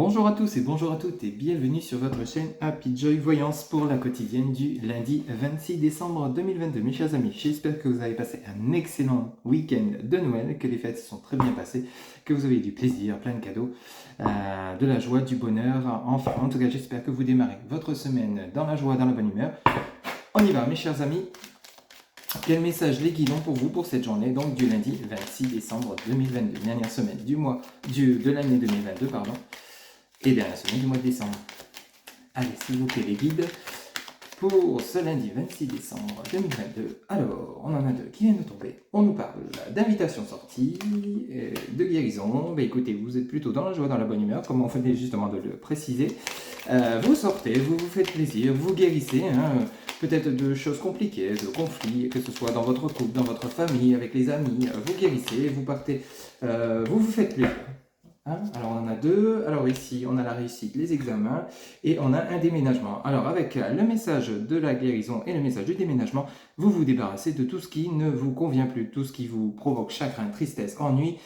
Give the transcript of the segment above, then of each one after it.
Bonjour à tous et bonjour à toutes et bienvenue sur votre chaîne Happy Joy Voyance pour la quotidienne du lundi 26 décembre 2022. Mes chers amis, j'espère que vous avez passé un excellent week-end de Noël, que les fêtes se sont très bien passées, que vous avez eu du plaisir, plein de cadeaux, de la joie, du bonheur. Enfin, en tout cas, j'espère que vous démarrez votre semaine dans la joie, dans la bonne humeur. On y va, mes chers amis. Quel message les guides ont pour vous pour cette journée, donc du lundi 26 décembre 2022, dernière semaine de l'année 2022, pardon. Et dernière semaine du mois de décembre. Allez, s'il vous plaît, les guides, pour ce lundi 26 décembre 2022. Alors, on en a deux qui viennent de tomber. On nous parle d'invitation sortie, de guérison. Ben, écoutez, vous êtes plutôt dans la joie, dans la bonne humeur, comme on venait justement de le préciser. Vous sortez, vous vous faites plaisir, vous guérissez, peut-être de choses compliquées, de conflits, que ce soit dans votre couple, dans votre famille, avec les amis. Vous guérissez, vous partez, vous vous faites plaisir. Alors on en a deux, alors ici on a la réussite, les examens et on a un déménagement. Alors avec le message de la guérison et le message du déménagement, vous vous débarrassez de tout ce qui ne vous convient plus, tout ce qui vous provoque chagrin, tristesse, ennui.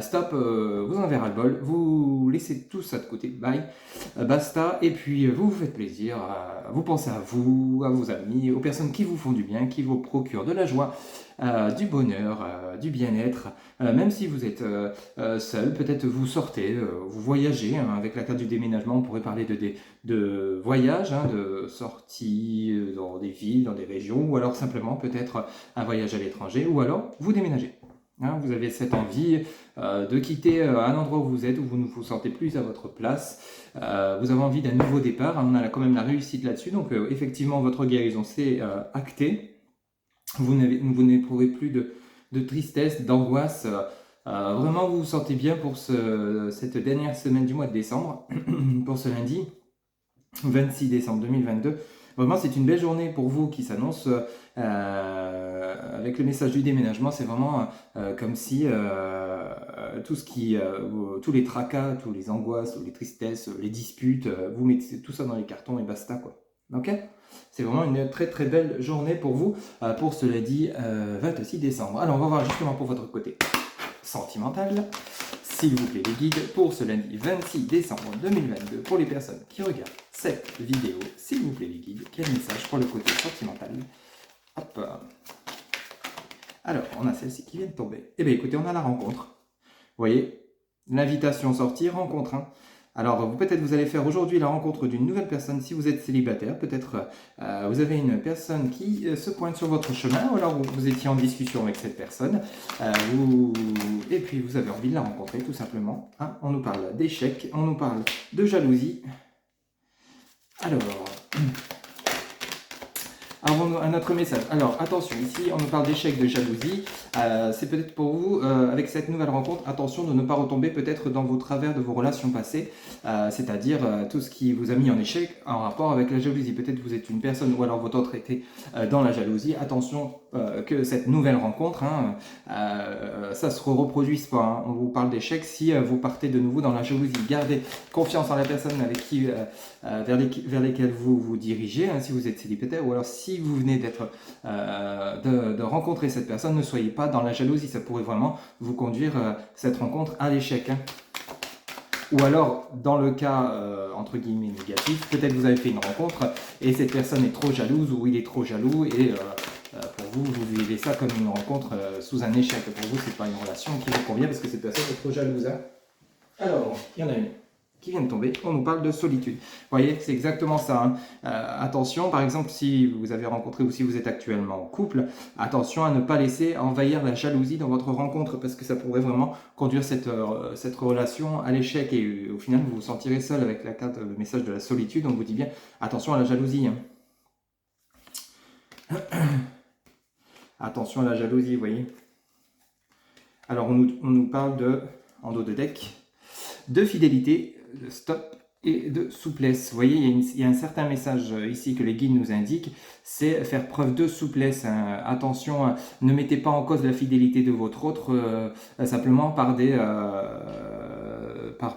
Stop, vous en avez ras le bol, vous laissez tout ça de côté, bye, basta, et puis vous vous faites plaisir, vous pensez à vous, à vos amis, aux personnes qui vous font du bien, qui vous procurent de la joie, du bonheur, du bien-être, même si vous êtes seul, peut-être vous sortez, vous voyagez, avec la carte du déménagement, on pourrait parler de voyage, de sortie dans des villes, dans des régions, ou alors simplement peut-être un voyage à l'étranger, ou alors vous déménagez. Vous avez cette envie de quitter un endroit où vous êtes, où vous ne vous sentez plus à votre place, vous avez envie d'un nouveau départ, on a quand même la réussite là-dessus, donc effectivement votre guérison c'est acté. Vous n'éprouvez plus de tristesse, d'angoisse. Vraiment, vous vous sentez bien pour cette dernière semaine du mois de décembre, pour ce lundi 26 décembre 2022. Vraiment, c'est une belle journée pour vous qui s'annonce avec le message du déménagement. C'est vraiment comme si tous les tracas, tous les angoisses, les tristesses, les disputes, vous mettez tout ça dans les cartons et basta, quoi. Ok ? C'est vraiment une très très belle journée pour vous, pour ce lundi 26 décembre. Alors, on va voir justement pour votre côté sentimental, s'il vous plaît les guides, pour ce lundi 26 décembre 2022, pour les personnes qui regardent cette vidéo, s'il vous plaît les guides, quel message pour le côté sentimental? Hop. Alors, on a celle-ci qui vient de tomber. Eh bien écoutez, on a la rencontre. Vous voyez, l'invitation sortie, rencontre. Alors, peut-être vous allez faire aujourd'hui la rencontre d'une nouvelle personne si vous êtes célibataire. Peut-être vous avez une personne qui se pointe sur votre chemin, ou alors vous étiez en discussion avec cette personne, et puis vous avez envie de la rencontrer tout simplement. On nous parle d'échec, on nous parle de jalousie. Alors, un autre message. Alors, attention, ici, on nous parle d'échec, de jalousie. C'est peut-être pour vous, avec cette nouvelle rencontre, attention de ne pas retomber peut-être dans vos travers de vos relations passées, c'est-à-dire tout ce qui vous a mis en échec en rapport avec la jalousie. Peut-être vous êtes une personne ou alors votre autre était dans la jalousie. Attention que cette nouvelle rencontre, ça se reproduise pas. On vous parle d'échec si vous partez de nouveau dans la jalousie. Gardez confiance en la personne avec qui, vers lesquelles vous vous dirigez, si vous êtes célibataire, ou alors si vous venez de rencontrer cette personne, ne soyez pas dans la jalousie, ça pourrait vraiment vous conduire cette rencontre à l'échec. Ou alors, dans le cas, entre guillemets, négatif, peut-être vous avez fait une rencontre et cette personne est trop jalouse ou il est trop jaloux et pour vous, vous vivez ça comme une rencontre sous un échec. Pour vous, c'est pas une relation qui vous convient parce que cette personne est trop jalouse. Alors, il y en a une qui vient de tomber, on nous parle de solitude. Vous voyez, c'est exactement ça. Attention, par exemple, si vous avez rencontré ou si vous êtes actuellement en couple, attention à ne pas laisser envahir la jalousie dans votre rencontre parce que ça pourrait vraiment conduire cette relation à l'échec et au final, vous vous sentirez seul avec la carte, le message de la solitude. On vous dit bien, attention à la jalousie. Attention à la jalousie, vous voyez. Alors, on nous parle en dos de deck, de fidélité, de stop et de souplesse. Vous voyez, il y a un certain message ici que les guides nous indiquent, c'est faire preuve de souplesse. Attention, ne mettez pas en cause la fidélité de votre autre simplement par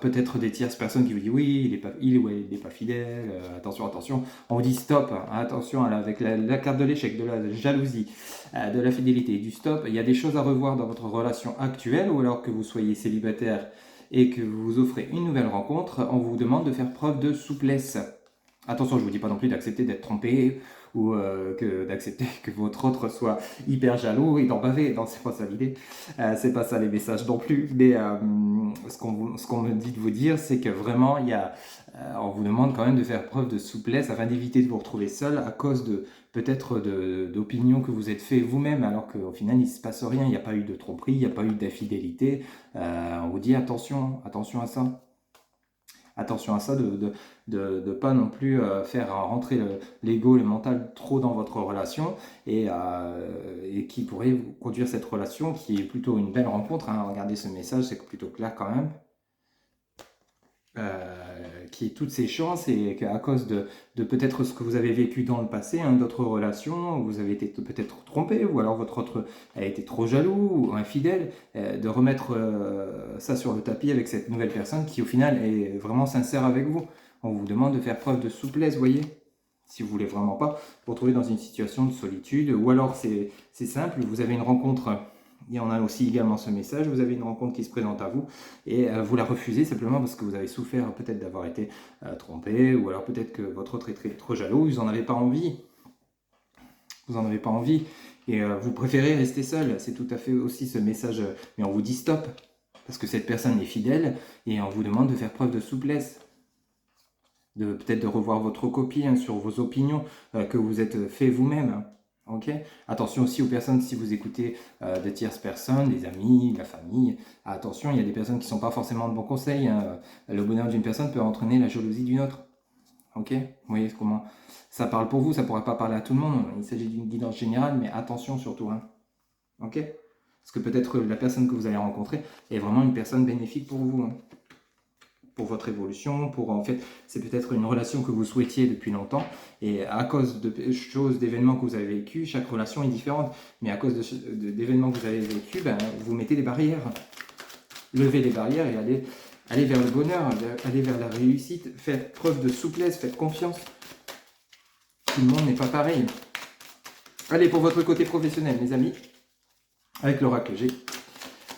peut-être des tierces personnes qui vous disent oui, il n'est pas fidèle, attention. On vous dit stop, attention avec la carte de l'échec, de la jalousie, de la fidélité, du stop. Il y a des choses à revoir dans votre relation actuelle ou alors que vous soyez célibataire et que vous vous offrez une nouvelle rencontre, on vous demande de faire preuve de souplesse. Attention, je ne vous dis pas non plus d'accepter d'être trompé ou d'accepter que votre autre soit hyper jaloux et d'en baver. Non, c'est pas ça l'idée. C'est pas ça les messages non plus. Mais ce qu'on me dit de vous dire, c'est que vraiment, on vous demande quand même de faire preuve de souplesse afin d'éviter de vous retrouver seul à cause de peut-être d'opinions que vous êtes fait vous-même, alors qu'au final, il ne se passe rien. Il n'y a pas eu de tromperie, il n'y a pas eu d'infidélité. On vous dit attention à ça. Attention à ça, de ne pas non plus faire rentrer l'ego, le mental trop dans votre relation et qui pourrait vous conduire cette relation qui est plutôt une belle rencontre. Hein. Regardez ce message, c'est plutôt clair quand même. Qui est toutes ses chances et qu'à cause de peut-être ce que vous avez vécu dans le passé, hein, d'autres relations, vous avez été peut-être trompé ou alors votre autre a été trop jaloux ou infidèle, de remettre ça sur le tapis avec cette nouvelle personne qui au final est vraiment sincère avec vous. On vous demande de faire preuve de souplesse, vous voyez, si vous voulez vraiment pas vous retrouver dans une situation de solitude ou alors c'est simple, vous avez une rencontre. Et on a aussi également ce message, vous avez une rencontre qui se présente à vous et vous la refusez simplement parce que vous avez souffert peut-être d'avoir été trompé ou alors peut-être que votre autre est trop jaloux, vous n'en avez pas envie. Vous n'en avez pas envie et vous préférez rester seul. C'est tout à fait aussi ce message, mais on vous dit stop parce que cette personne est fidèle et on vous demande de faire preuve de souplesse. Peut-être de revoir votre copie hein, sur vos opinions que vous êtes fait vous-même. Hein. Okay. Attention aussi aux personnes, si vous écoutez de tierces personnes, des amis, de la famille, attention, il y a des personnes qui ne sont pas forcément de bons conseils. Hein. Le bonheur d'une personne peut entraîner la jalousie d'une autre. Ok. Vous voyez comment ça parle pour vous, ça ne pourra pas parler à tout le monde. Il s'agit d'une guidance générale, mais attention surtout. Hein. Ok. Parce que peut-être la personne que vous allez rencontrer est vraiment une personne bénéfique pour vous. Hein. Pour votre évolution, en fait, c'est peut-être une relation que vous souhaitiez depuis longtemps et à cause de choses, d'événements que vous avez vécu, chaque relation est différente, mais à cause d'événements que vous avez vécu, ben, vous mettez des barrières. Levez les barrières et allez vers le bonheur, allez vers la réussite, faites preuve de souplesse, faites confiance. Tout le monde n'est pas pareil. Allez, pour votre côté professionnel, mes amis, avec l'oracle G,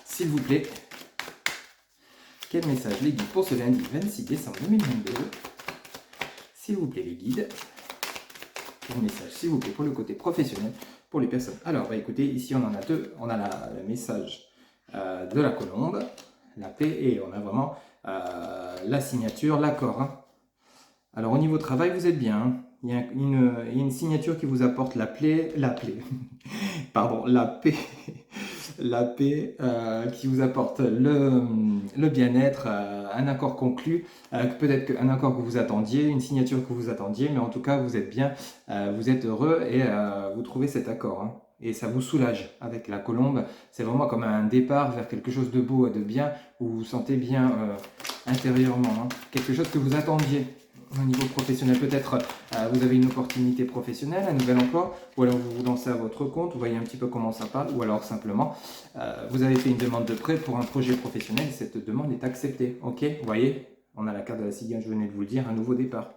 s'il vous plaît, quel message les guides pour ce lundi 26 décembre 2022? S'il vous plaît, les guides. Quel message, s'il vous plaît, pour le côté professionnel, pour les personnes. Alors, bah, écoutez, ici, on en a deux. On a le message de la colombe, la paix, et on a vraiment la signature, l'accord. Hein. Alors, au niveau travail, vous êtes bien. Hein. Il y a une signature qui vous apporte la paix. La paix qui vous apporte le bien-être, un accord conclu, peut-être un accord que vous attendiez, une signature que vous attendiez, mais en tout cas vous êtes bien, vous êtes heureux et vous trouvez cet accord. Hein. Et ça vous soulage avec la colombe, c'est vraiment comme un départ vers quelque chose de beau et de bien, où vous vous sentez bien intérieurement, hein. Quelque chose que vous attendiez. Au niveau professionnel, peut-être vous avez une opportunité professionnelle, un nouvel emploi, ou alors vous vous lancez à votre compte, vous voyez un petit peu comment ça parle, ou alors simplement vous avez fait une demande de prêt pour un projet professionnel, cette demande est acceptée. Ok, vous voyez, on a la carte de la cigale, je venais de vous le dire, un nouveau départ.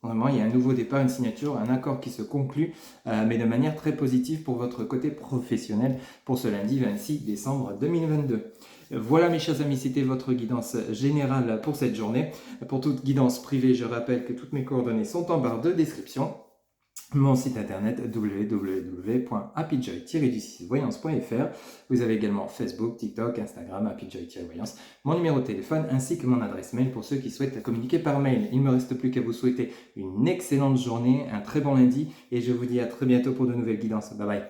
Vraiment, il y a un nouveau départ, une signature, un accord qui se conclut, mais de manière très positive pour votre côté professionnel pour ce lundi 26 décembre 2022. Voilà mes chers amis, c'était votre guidance générale pour cette journée. Pour toute guidance privée, je rappelle que toutes mes coordonnées sont en barre de description. Mon site internet www.happyjoy-voyance.fr. Vous avez également Facebook, TikTok, Instagram, happyjoy-voyance, mon numéro de téléphone ainsi que mon adresse mail pour ceux qui souhaitent communiquer par mail. Il ne me reste plus qu'à vous souhaiter une excellente journée, un très bon lundi et je vous dis à très bientôt pour de nouvelles guidances. Bye bye.